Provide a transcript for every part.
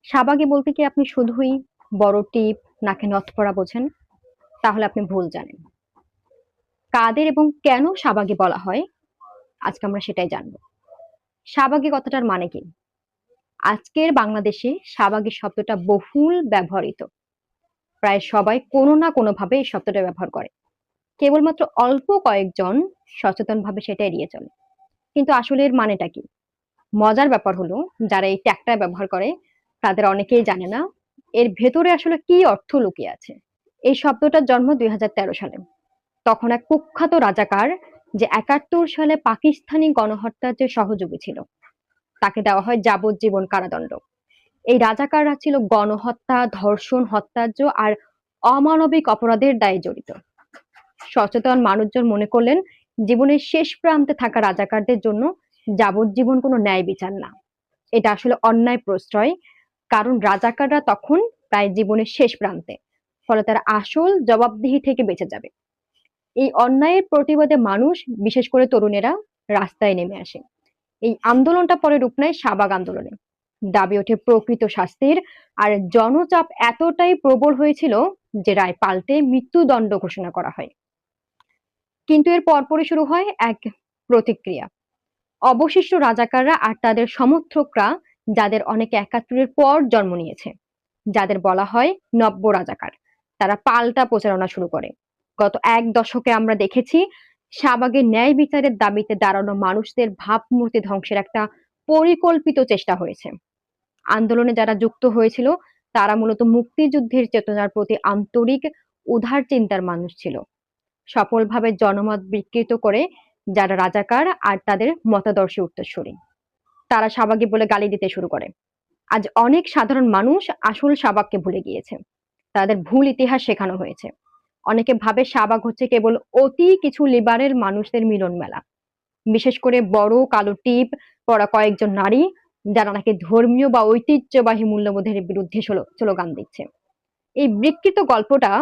শাহবাগী বলতে কি আপনি শুধুই বড় টিপ, নাকে নথ পরা বোঝেন? তাহলে আপনি ভুল জানেন। কাদের এবং কেন শাহবাগী বলা হয়, আজকে আমরা সেটাই জানবো। শাহবাগী কথাটার মানে কি? আজকের বাংলাদেশে শাহবাগী শব্দটা বহুল ব্যবহৃত। প্রায় সবাই কোনো না কোনোভাবে এই শব্দটা ব্যবহার করে। কেবলমাত্র অল্প কয়েকজন সচেতনভাবে সেটা এড়িয়ে চলে। কিন্তু আসলে এর মানেটা কি? মজার ব্যাপার হলো, যারা এই ট্যাগটা ব্যবহার করে তাদের অনেকেই জানে না এর ভেতরে আসলে কি অর্থ লুকিয়ে আছে। এই শব্দটার জন্ম ২০১৩ সালে। তখন এক কুখ্যাত রাজাকার, যে ৭১ সালে পাকিস্তানি গণহত্যার যে সহযোগী ছিল, তাকে দেওয়া হয় যাবজ্জীবন কারাদণ্ড। এই রাজাকাররা ছিল গণহত্যা, ধর্ষণ, হত্যাযজ্ঞ আর অমানবিক অপরাধের দায়ে জড়িত। সচেতন মানুষজন মনে করলেন জীবনের শেষ প্রান্তে থাকা রাজাকারদের জন্য যাবজ্জীবন কোনো ন্যায় বিচার না, এটা আসলে অন্যায় প্রশ্রয়। কারণ রাজাকাররা তখন প্রায় জীবনের শেষ প্রান্তে, ফলে তারা আসল জবাবদিহি থেকে বেঁচে যাবে। এই অন্যায়ের প্রতিবাদে মানুষ, বিশেষ করে তরুণেরা, রাস্তায় নেমে আসে। এই আন্দোলনটা পরে রূপ নেয় শাহবাগ আন্দোলনে। দাবি ওঠে প্রকৃত শাস্তির, আর জনচাপ এতটাই প্রবল হয়েছিল যে রায় পাল্টে মৃত্যুদণ্ড ঘোষণা করা হয়। কিন্তু এর পরপরই শুরু হয় এক প্রতিক্রিয়া। অবশিষ্ট রাজাকাররা আর তাদের সমর্থকরা, যাদের অনেকে ৭১-এর পর জন্ম নিয়েছে, যাদের বলা হয় নব্য রাজাকার, তারা পাল্টা প্রচারণা শুরু করে। গত এক দশকে আমরা দেখেছি শাহবাগের ন্যায় বিচারের দাবিতে দাঁড়ানো মানুষদের ভাবমূর্তি ধ্বংসের একটা পরিকল্পিত চেষ্টা হয়েছে। আন্দোলনে যারা যুক্ত হয়েছিল তারা মূলত মুক্তিযুদ্ধের চেতনার প্রতি আন্তরিক, উদার চিন্তার মানুষ ছিল, সফলভাবে জনমত বিকৃত করে যারা রাজাকার আর তাদের মতাদর্শী উত্তরসূরি। তারা শাহবাগী বলে গালি দিতে শুরু করে। আজ অনেক সাধারণ মানুষ আসল শাহবাগকে ভুলে গিয়েছে। তাদের ভুল ইতিহাস শেখানো হয়েছে। অনেকে ভাবে শাহবাগ হচ্ছে কেবল অতি কিছু লিবারেল মানুষদের মিলন মেলা, বিশেষ করে বড় কালো টিপ পরা কয়েকজন নারী, যারা নাকি ধর্মীয় বা ঐতিহ্যবাহী মূল্যবোধের বিরুদ্ধে স্লোগান দিচ্ছে। এই বিকৃত গল্পটা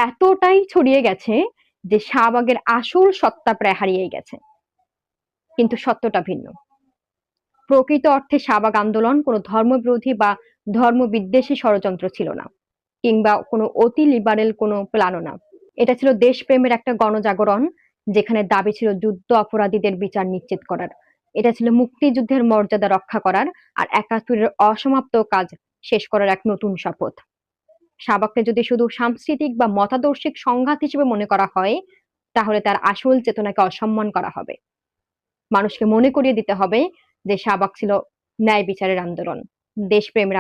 এতটাই ছড়িয়ে গেছে যে শাহবাগের আসল সত্তা প্রায় হারিয়ে গেছে। কিন্তু সত্যটা ভিন্ন। প্রকৃত অর্থে শাহবাগ আন্দোলন কোনো ধর্মবিরোধী বা ধর্মবিদ্বেষী ষড়যন্ত্র ছিল না, কিংবা কোনো অতি লিবারেল কোনো প্ল্যানও না। এটা ছিল দেশপ্রেমের একটা গণজাগরণ, যেখানে দাবি ছিল যুদ্ধ অপরাধীদের বিচার নিশ্চিত করার। এটা ছিল মুক্তিযুদ্ধের মর্যাদা রক্ষা করার, আর ৭১-এর অসমাপ্ত কাজ শেষ করার এক নতুন শপথ। শাহবাগকে যদি শুধু সাংস্কৃতিক বা মতাদর্শিক সংঘাত হিসেবে মনে করা হয়, তাহলে তার আসল চেতনাকে অসম্মান করা হবে। মানুষকে মনে করিয়ে দিতে হবে যে শাহবাগ ছিল ন্যায় বিচারের আন্দোলন, দেশপ্রেমের